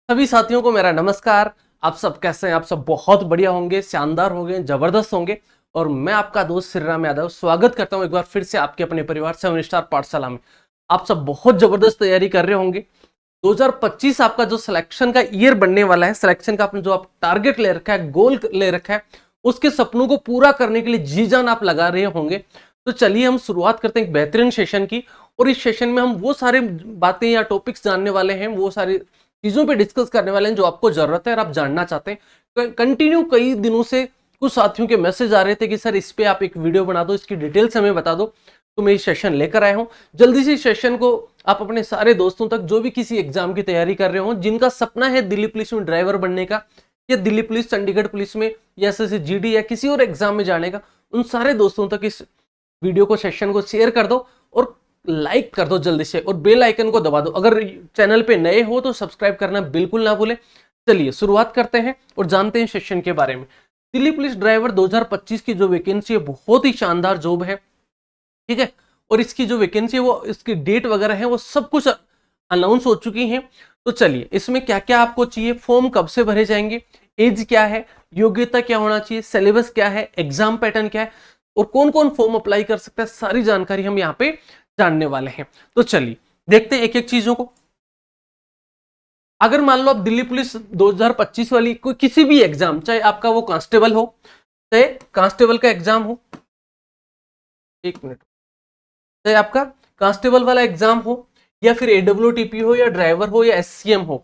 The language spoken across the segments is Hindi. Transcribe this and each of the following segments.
सभी साथियों को मेरा नमस्कार। आप सब कैसे हैं? आप सब बहुत बढ़िया होंगे, शानदार होंगे, जबरदस्त होंगे। और मैं आपका दोस्त श्री राम यादव स्वागत करता हूं एक बार फिर से आपके अपने परिवार 7 स्टार पाठशाला में। आप सब बहुत जबरदस्त तैयारी कर रहे होंगे। 2025 आपका जो सिलेक्शन का ईयर बनने वाला है, सिलेक्शन का आपने जो आप टारगेट ले रखा है, गोल ले रखा है, उसके सपनों को पूरा करने के लिए जी जान आप लगा रहे होंगे। तो चलिए हम शुरुआत करते हैं एक बेहतरीन सेशन की। और इस सेशन में हम वो सारे बातें या टॉपिक्स जानने वाले हैं, वो सारी चीजों पे डिस्कस करने वाले हैं जो आपको जरूरत है और आप जानना चाहते हैं। कंटिन्यू कई दिनों से कुछ साथियों के मैसेज आ रहे थे कि सर इस पे आप एक वीडियो बना दो, इसकी डिटेल्स हमें बता दो। तो मैं इस सेशन लेकर आया हूं। जल्दी से इस सेशन को आप अपने सारे दोस्तों तक, जो भी किसी एग्जाम की तैयारी कर रहे हो, जिनका सपना है दिल्ली पुलिस में ड्राइवर बनने का, या दिल्ली पुलिस, चंडीगढ़ पुलिस में, या एसएससी जीडी या किसी और एग्जाम में जाने का, उन सारे दोस्तों तक इस वीडियो को, सेशन को शेयर कर दो और लाइक कर दो जल्दी से, और बेल आइकन को दबा दो। अगर चैनल पे नए हो तो सब्सक्राइब करना बिल्कुल ना भूले। चलिए शुरुआत करते हैं और जानते हैं सेशन के बारे में। दिल्ली पुलिस ड्राइवर 2025 की जो वैकेंसी है, बहुत ही शानदार जॉब है, ठीक है। और इसकी जो वैकेंसी है, वो इसकी डेट वगैरह है, वो सब कुछ अनाउंस हो चुकी है। तो चलिए, इसमें क्या क्या आपको चाहिए, फॉर्म कब से भरे जाएंगे, एज क्या है, योग्यता क्या होना चाहिए, सिलेबस क्या है, एग्जाम पैटर्न क्या है, और कौन कौन फॉर्म अप्लाई कर सकता है, सारी जानकारी हम यहाँ पे जानने वाले हैं। तो चलिए देखते हैं एक एक चीजों को। अगर मान लो आप दिल्ली पुलिस 2025 वाली कोई किसी भी एग्जाम, चाहे आपका वो कांस्टेबल हो, चाहे कांस्टेबल का एग्जाम हो, एक मिनट, चाहे आपका कांस्टेबल वाला एग्जाम हो, या फिर एडब्ल्यूटीपी हो, या ड्राइवर हो, या एससीएम हो,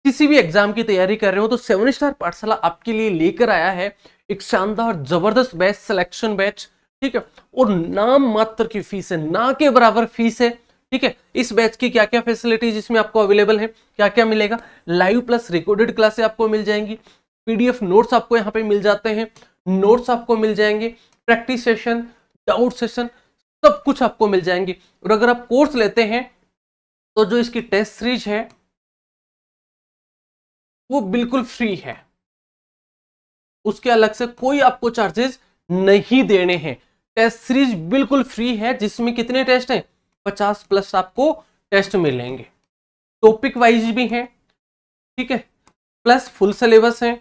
किसी भी एग्जाम की तैयारी कर रहे हो, तो 7 स्टार पाठशाला आपके लिए लेकर आया है एक शानदार जबरदस्त बैच, सिलेक्शन बैच, ठीक है। और नाम मात्र की फीस है, ना के बराबर फीस है, ठीक है। इस बैच की क्या क्या फैसिलिटीज इसमें आपको अवेलेबल है, क्या क्या मिलेगा, लाइव प्लस रिकॉर्डेड क्लासेस आपको मिल जाएंगी, पीडीएफ नोट्स आपको यहाँ पे मिल जाते हैं, नोट्स आपको मिल जाएंगे, प्रैक्टिस सेशन, डाउट सेशन, सब कुछ आपको मिल जाएंगे। और अगर आप कोर्स लेते हैं तो जो इसकी टेस्ट सीरीज है वो बिल्कुल फ्री है, उसके अलग से कोई आपको चार्जेस नहीं देने हैं। टेस्ट सीरीज बिल्कुल फ्री है, जिसमें कितने टेस्ट हैं, 50 प्लस आपको टेस्ट मिलेंगे, टॉपिक वाइज भी हैं, ठीक है, प्लस फुल सिलेबस है,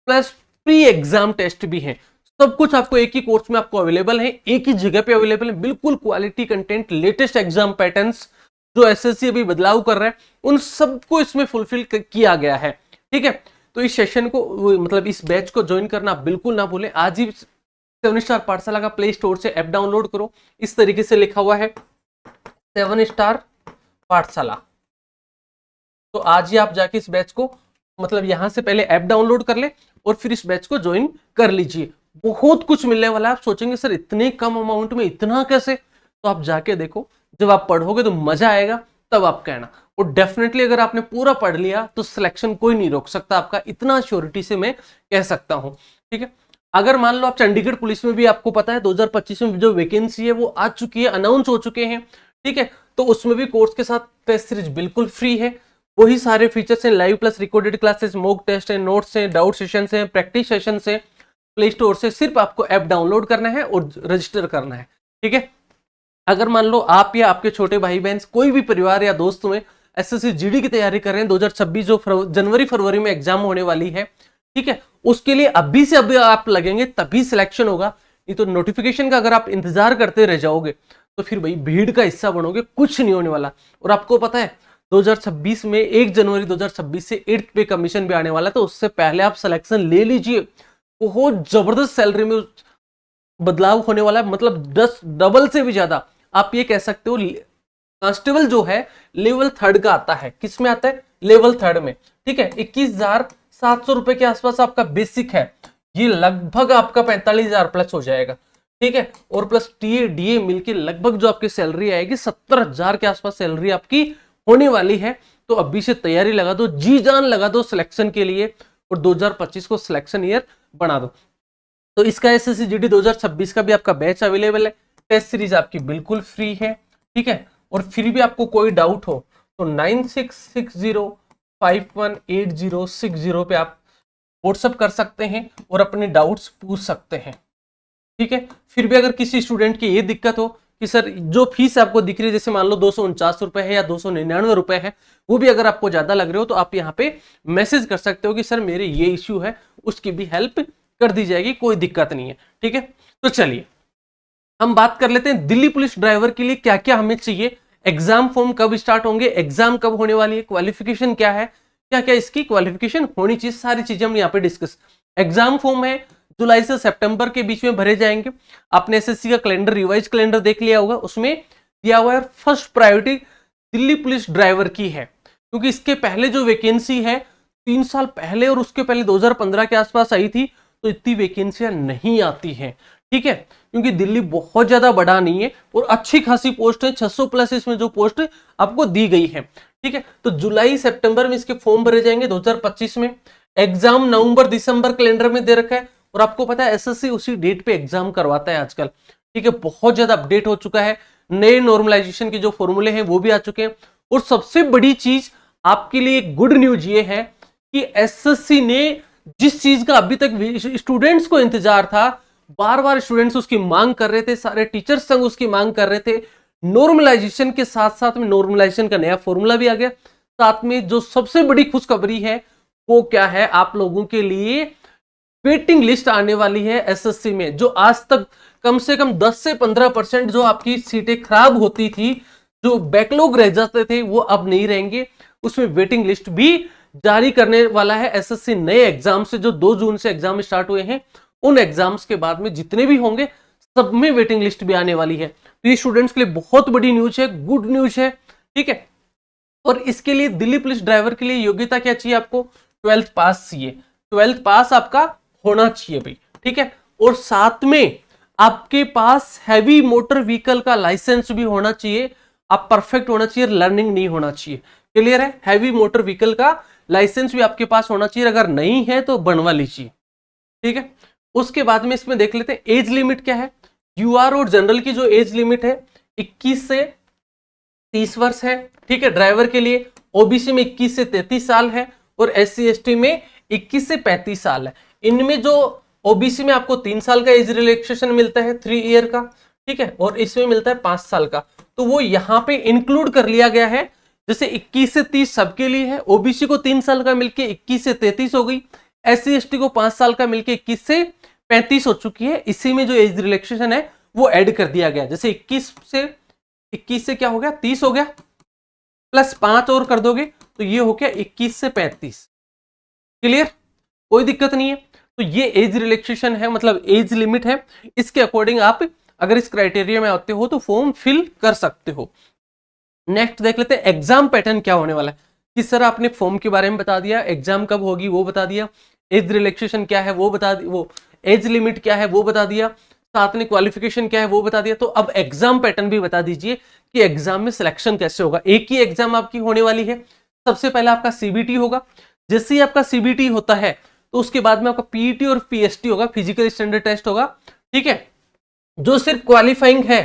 प्लस प्री एग्जाम टेस्ट भी है। सब कुछ आपको एक ही कोर्स में आपको अवेलेबल है, एक ही जगह पे अवेलेबल है, बिल्कुल quality content, latest exam patterns जो एसएससी अभी बदलाव कर रहा है, उन सबको इसमें फुलफिल किया गया है, ठीक है। तो इस सेशन को, मतलब इस बैच को ज्वाइन करना बिल्कुल ना भूलें। आज ही 7 स्टार पाठशाला का प्ले स्टोर से ऐप डाउनलोड करो, इस तरीके से लिखा हुआ है 7 स्टार पाठशाला। तो आज ही आप जाके इस बैच को, मतलब यहां से पहले ऐप डाउनलोड कर ले और फिर इस बैच को ज्वाइन कर लीजिए। बहुत कुछ मिलने वाला है। आप सोचेंगे सर इतने कम अमाउंट में इतना कैसे, तो आप जाके देखो, जब आप पढ़ोगे तो मजा आएगा, तब आप कहना। और डेफिनेटली अगर आपने पूरा पढ़ लिया तो सिलेक्शन कोई नहीं रोक सकता आपका, इतना श्योरिटी से मैं कह सकता हूं, ठीक है। अगर मान लो आप चंडीगढ़ पुलिस में भी, आपको पता है 2025 में जो वैकेंसी है वो आ चुकी है, अनाउंस हो चुके हैं, ठीक है। तो उसमें भी कोर्स के साथ टेस्ट सीरीज बिल्कुल फ्री है, वही सारे फीचर्स हैं, live plus recorded classes, mock test है, नोट्स हैं, डाउट सेशन है, प्रैक्टिस सेशन है। प्ले स्टोर से सिर्फ आपको ऐप डाउनलोड करना है और रजिस्टर करना है, ठीक है। अगर मान लो आप या आपके छोटे भाई बहन, कोई भी परिवार या दोस्त में एसएससी जीडी की तैयारी कर रहे हैं, 2026 जो जनवरी फरवरी में एग्जाम होने वाली है, ठीक है, उसके लिए अभी से अभी आप लगेंगे तभी सिलेक्शन होगा। नहीं तो नोटिफिकेशन का अगर आप इंतजार करते रह जाओगे तो फिर भाई भीड़ का हिस्सा बनोगे, कुछ नहीं होने वाला। और आपको पता है 2026 में 1 जनवरी 2026 से 8th पे कमीशन भी आने वाला है, तो उससे पहले आप सिलेक्शन ले लीजिए। बहुत जबरदस्त सैलरी में बदलाव होने वाला है, मतलब 10 डबल से भी ज्यादा। आप ये कह सकते हो कांस्टेबल जो है लेवल 3 का आता है, किस में आता है, लेवल 3 में, ठीक है। 21,700 रुपए के आसपास आपका बेसिक है, ये लगभग आपका 45,000 प्लस हो जाएगा, ठीक है। और प्लस टीए डीए मिलके लगभग जो आपकी सैलरी आएगी 70,000 के आसपास सैलरी आपकी होने वाली है। तो अभी से तैयारी लगा दो, जी जान लगा दो सिलेक्शन के लिए, और 2025 को सिलेक्शन ईयर बना दो। तो इसका एसएससी जीडी 2026 का भी आपका बैच अवेलेबल है, टेस्ट सीरीज आपकी बिल्कुल फ्री है, ठीक है। और फिर भी आपको कोई डाउट हो तो 9660518060 पे आप व्हाट्सअप कर सकते हैं और अपने डाउट्स पूछ सकते हैं, ठीक है। फिर भी अगर किसी स्टूडेंट की ये दिक्कत हो कि सर जो फीस आपको दिख रही है, जैसे मान लो 249 रुपए है या 299 रुपए है, वो भी अगर आपको ज्यादा लग रहे हो तो आप यहाँ पे मैसेज कर सकते हो कि सर मेरे ये इश्यू है, उसकी भी हेल्प कर दी जाएगी, कोई दिक्कत नहीं है। ठीक है, तो चलिए हम बात कर लेते हैं दिल्ली पुलिस ड्राइवर के लिए क्या क्या हमें चाहिए, एग्जाम फॉर्म कब स्टार्ट होंगे, एग्जाम कब होने वाली है, क्वालिफिकेशन क्या है, क्या क्या इसकी क्वालिफिकेशन होनी चाहिए, सारी चीजें हम यहाँ पे डिस्कस। एग्जाम फॉर्म है जुलाई से सितंबर के बीच में भरे जाएंगे। आपने एसएससी का कैलेंडर, रिवाइज कैलेंडर देख लिया होगा, उसमें दिया हुआ है first priority Delhi police driver की है, क्योंकि इसके पहले जो वैकेंसी है 3 साल पहले और उसके पहले 2015 के आसपास आई थी, तो इतनी वैकेंसियां नहीं आती हैं। ठीक है, क्योंकि दिल्ली बहुत ज्यादा बड़ा नहीं है और अच्छी खासी पोस्ट है, 600 प्लस इसमें जो पोस्ट आपको दी गई है। ठीक है, तो जुलाई सितंबर में इसके फॉर्म भरे जाएंगे 2025 में। एग्जाम नवंबर दिसंबर कैलेंडर में दे रखा है, और आपको पता है एसएससी उसी डेट पे एग्जाम करवाता है आजकल। ठीक है, बहुत ज्यादा अपडेट हो चुका है, नए नॉर्मलाइजेशन के जो फॉर्मूले हैं वो भी आ चुके हैं। और सबसे बड़ी चीज आपके लिए गुड न्यूज ये है कि एसएससी ने जिस चीज का अभी तक स्टूडेंट्स को इंतजार था, बार बार स्टूडेंट्स उसकी मांग कर रहे थे, सारे टीचर्स संग उसकी मांग कर रहे थे, नॉर्मलाइजेशन के साथ साथ में नॉर्मलाइजेशन का नया फॉर्मूला भी आ गया। साथ में जो सबसे बड़ी खुशखबरी है वो क्या है, आप लोगों के लिए वेटिंग लिस्ट आने वाली है एसएससी में। जो आज तक कम से कम 10 से 15% जो आपकी सीटें खराब होती थी, जो बैकलॉग रह जाते थे, वो अब नहीं रहेंगे। उसमें वेटिंग लिस्ट भी जारी करने वाला है एसएससी नए एग्जाम से, जो 2 जून से एग्जाम स्टार्ट हुए हैं, उन एग्जाम्स के बाद में जितने भी होंगे सब में वेटिंग लिस्ट भी आने वाली है। तो ये स्टूडेंट्स के लिए बहुत बड़ी न्यूज है, गुड न्यूज है। ठीक है, और इसके लिए दिल्ली पुलिस ड्राइवर के लिए योग्यता क्या चाहिए, आपको 12th पास चाहिए, 12th पास आपका होना चाहिए भाई। ठीक है, और साथ में आपके पास हैवी मोटर व्हीकल का लाइसेंस भी होना चाहिए, आप परफेक्ट होना चाहिए, लर्निंग नहीं होना चाहिए। क्लियर है, हैवी मोटर व्हीकल का लाइसेंस भी आपके पास होना चाहिए, अगर नहीं है तो बनवा लीजिए। ठीक है, उसके बाद में इसमें देख लेते हैं एज लिमिट क्या है। यूआर और जनरल की जो एज लिमिट है 21 से 30 वर्ष है। ठीक है, ड्राइवर के लिए। ओबीसी में 21 से 33 साल है, और एससी एसटी में 21 से 35 साल है। इनमें जो ओबीसी में आपको 3 साल का एज रिलैक्सेशन मिलता है 3 ईयर का, ठीक है, और इसमें मिलता है 5 साल का, तो वो यहाँ पे इंक्लूड कर लिया गया है। जैसे 21 से 30 सबके लिए है, ओबीसी को 3 साल का मिलके 21 से 33 हो गई, एससी एसटी को 5 साल का मिलके 21 से 35 हो चुकी है। इसी में जो एज रिलैक्सेशन है वो ऐड कर दिया गया। जैसे 21 से क्या हो गया, 30 हो गया, प्लस 5 और कर दोगे तो ये हो गया 21 से 35। क्लियर, कोई दिक्कत नहीं है। तो ये एज रिलैक्सेशन है, मतलब एज लिमिट है, इसके अकॉर्डिंग आप अगर इस क्राइटेरिया में आते हो तो फॉर्म फिल कर सकते हो। नेक्स्ट देख लेते हैं एग्जाम पैटर्न क्या होने वाला है। कि सर आपने फॉर्म के बारे में बता दिया, एग्जाम कब होगी वो बता दिया, एज रिलैक्सेशन क्या है वो बता दिया, वो एज लिमिट क्या है वो बता दिया, साथ में क्वालिफिकेशन क्या है वो बता दिया। तो अब एग्जाम पैटर्न भी बता दीजिए कि एग्जाम में सिलेक्शन कैसे होगा। एक ही एग्जाम आपकी होने वाली है। सबसे पहले आपका सीबीटी होगा, जैसे ही आपका सीबीटी होता है तो उसके बाद में आपका पीईटी और पीएसटी होगा, फिजिकल स्टैंडर्ड टेस्ट होगा। ठीक है, जो सिर्फ क्वालिफाइंग है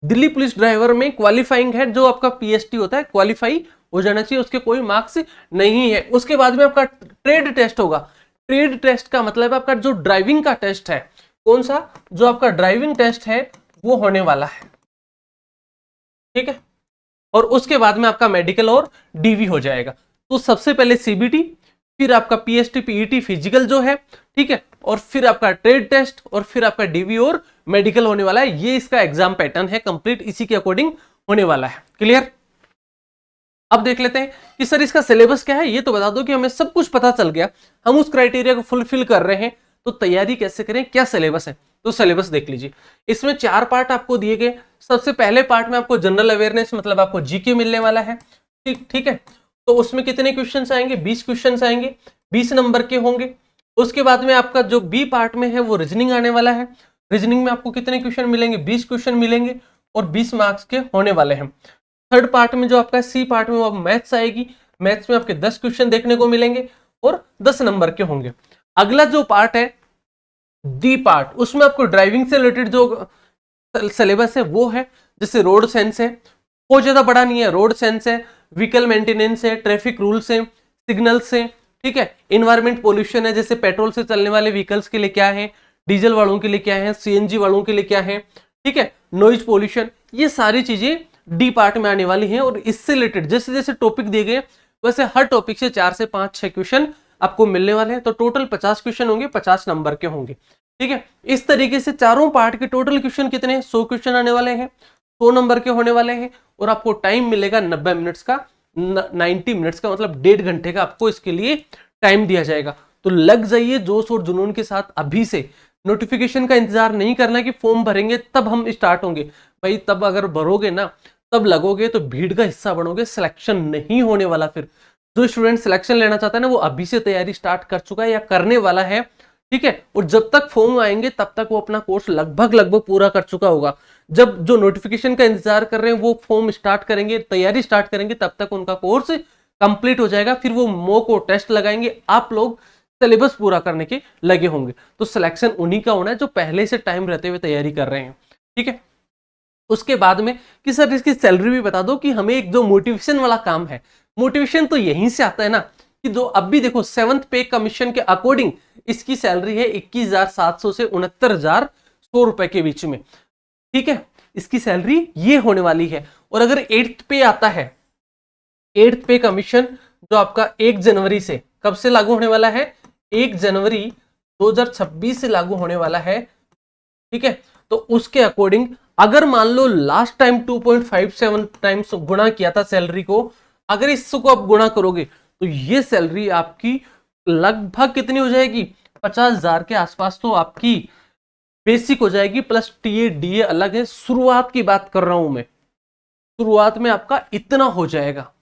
दिल्ली पुलिस ड्राइवर में, क्वालिफाइंग है जो आपका पीएसटी होता है, क्वालिफाई हो जाना चाहिए, उसके कोई मार्क्स नहीं है। उसके बाद में आपका ट्रेड टेस्ट होगा। ट्रेड टेस्ट का मतलब है आपका जो ड्राइविंग का टेस्ट है, कौन सा, जो आपका ड्राइविंग टेस्ट है वो होने वाला है। ठीक है, और उसके बाद में आपका मेडिकल और डीवी हो जाएगा। तो सबसे पहले सीबीटी, फिर आपका पीएसटी पीईटी फिजिकल जो है, ठीक है, और फिर आपका ट्रेड टेस्ट, और फिर आपका डीवी और मेडिकल होने वाला है। ये इसका एग्जाम पैटर्न है, कंप्लीट इसी के अकॉर्डिंग होने वाला है। क्लियर, अब देख लेते हैं कि सर इसका सिलेबस क्या है। ये तो बता दो कि हमें सब कुछ पता चल गया, हम उस क्राइटेरिया को फुलफिल कर रहे हैं, तो तैयारी कैसे करें, क्या सिलेबस है। तो सिलेबस देख लीजिए, इसमें 4 पार्ट आपको दिए गए। सबसे पहले पार्ट में आपको जनरल अवेयरनेस, मतलब आपको जीके मिलने वाला है। ठीक है, तो उसमें कितने क्वेश्चन आएंगे, 20 क्वेश्चन आएंगे, 20 नंबर के होंगे। उसके बाद में आपका जो बी पार्ट में है वो रीजनिंग आने वाला है। रीजनिंग में आपको कितने क्वेश्चन मिलेंगे, 20 क्वेश्चन मिलेंगे, और 20 मार्क्स के होने वाले हैं। थर्ड पार्ट में जो आपका सी पार्ट में वो मैथ्स आएगी। मैथ्स में आपके 10 क्वेश्चन देखने को मिलेंगे और 10 नंबर के होंगे। अगला जो पार्ट है डी पार्ट, उसमें आपको ड्राइविंग से रिलेटेड जो सिलेबस है वो है। जैसे रोड सेंस है, बहुत ज्यादा बड़ा नहीं है, रोड सेंस है, व्हीकल मेंटेनेंस है, ट्रैफिक रूल्स है, सिग्नल्स है, ठीक है, इन्वायरमेंट पोल्यूशन है, जैसे पेट्रोल से चलने वाले व्हीकल्स के लिए क्या है, डीजल वालों के लिए क्या है, सीएनजी वालों के लिए क्या है, ठीक है, नॉइज पोल्यूशन, ये सारी चीजें डी पार्ट में आने वाली हैं। और इससे रिलेटेड जैसे जैसे टॉपिक दिए गए वैसे हर टॉपिक से 4 से 5-6 क्वेश्चन आपको मिलने वाले हैं। तो टोटल 50 क्वेश्चन होंगे, 50 नंबर के होंगे। ठीक है, इस तरीके से चारों पार्ट के टोटल क्वेश्चन कितने हैं, 100 क्वेश्चन आने वाले हैं, 100 नंबर के होने वाले हैं। और आपको टाइम मिलेगा 90 मिनट्स का, 90 मिनट्स का मतलब 1.5 घंटे का आपको इसके लिए टाइम दिया जाएगा। तो लग जाइए जोश और जुनून के साथ अभी से। नोटिफिकेशन का इंतजार नहीं करना कि फॉर्म भरेंगे तब हम स्टार्ट होंगे, भाई तब अगर भरोगे ना तब लगोगे तो भीड़ का हिस्सा बनोगे, सिलेक्शन नहीं होने वाला। फिर जो स्टूडेंट सिलेक्शन लेना चाहता है ना वो अभी से तैयारी स्टार्ट कर चुका है या करने वाला है। ठीक है, और जब तक फॉर्म आएंगे तब तक वो अपना कोर्स लगभग पूरा कर चुका होगा। जब जो नोटिफिकेशन का इंतजार कर रहे हैं वो फॉर्म स्टार्ट करेंगे, तैयारी स्टार्ट करेंगे, तब तक उनका कोर्स कंप्लीट हो जाएगा। फिर वो मॉक और टेस्ट लगाएंगे, आप लोग सिलेबस पूरा करने के लगे होंगे। तो सिलेक्शन उन्हीं का होना है जो पहले से टाइम रहते हुए तैयारी कर रहे हैं। ठीक है, उसके बाद में कि सर इसकी सैलरी भी बता दो, कि हमें एक जो मोटिवेशन वाला काम है, मोटिवेशन तो यहीं से आता है ना, कि जो अब भी देखो 7th पे कमीशन के अकॉर्डिंग इसकी सैलरी है 21,700 से 69,100 रुपए के बीच में। ठीक है, इसकी सैलरी ये होने वाली है। और अगर 8th पे आता है, 8th पे कमीशन जो आपका 1 जनवरी से कब से लागू होने वाला है, 1 जनवरी 2026 से लागू होने वाला है। ठीक है, तो उसके अकॉर्डिंग अगर मान लो लास्ट टाइम 2.57 टाइम्स गुणा किया था सैलरी को, अगर इसको आप गुणा करोगे तो ये सैलरी आपकी लगभग कितनी हो जाएगी, 50,000 के आसपास तो आपकी बेसिक हो जाएगी, प्लस टीए डीए अलग है। शुरुआत की बात कर रहा हूं मैं, शुरुआत में आपका इतना हो जाएगा।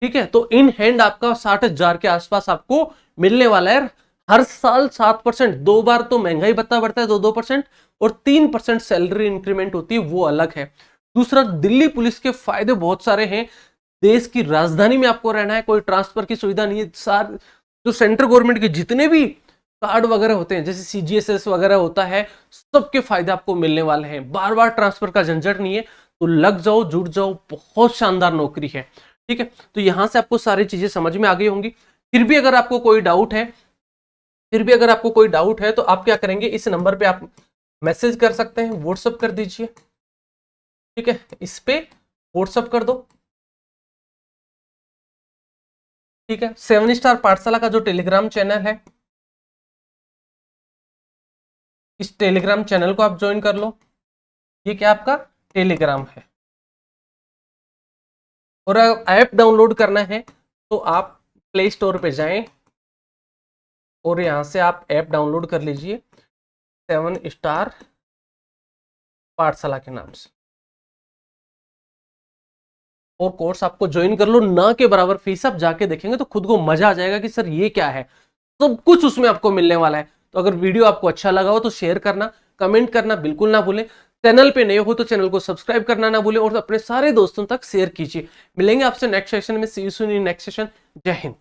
ठीक है, तो इन हैंड आपका 60,000 के आसपास आपको मिलने वाला है। हर साल 7%, 2 बार तो महंगाई भत्ता बढ़ता है 2-2%, और 3% सैलरी इंक्रीमेंट होती है, वो अलग है। दूसरा, दिल्ली पुलिस के फायदे बहुत सारे हैं। देश की राजधानी में आपको रहना है, कोई ट्रांसफर की सुविधा नहीं है। जो सेंट्रल गवर्नमेंट के जितने भी कार्ड वगैरह होते हैं, जैसे CGSS वगैरह होता है, सबके फायदे आपको मिलने वाले हैं। बार बार ट्रांसफर का झंझट नहीं है। तो लग जाओ, जुट जाओ, बहुत शानदार नौकरी है। ठीक है, तो यहां से आपको सारी चीजें समझ में आ गई होंगी। फिर भी अगर आपको कोई डाउट है, तो आप क्या करेंगे, इस नंबर पे आप मैसेज कर सकते हैं, व्हाट्सअप कर दीजिए। ठीक है, इस पे व्हाट्सअप कर दो। ठीक है, 7 स्टार पाठशाला का जो टेलीग्राम चैनल है, इस टेलीग्राम चैनल को आप ज्वाइन कर लो। ये क्या आपका टेलीग्राम है। और ऐप डाउनलोड करना है तो आप प्ले स्टोर पे जाएं और यहां से आप ऐप डाउनलोड कर लीजिए 7 स्टार पाठशाला के नाम से, और कोर्स आपको ज्वाइन कर लो। ना के बराबर फीस, आप जाके देखेंगे तो खुद को मजा आ जाएगा कि सर ये क्या है, सब कुछ उसमें आपको मिलने वाला है। तो अगर वीडियो आपको अच्छा लगा हो तो शेयर करना, कमेंट करना बिल्कुल ना भूलें। चैनल पे नए हो तो चैनल को सब्सक्राइब करना ना भूलें, और अपने सारे दोस्तों तक शेयर कीजिए। मिलेंगे आपसे नेक्स्ट सेशन में। See you soon in next session. जय हिंद।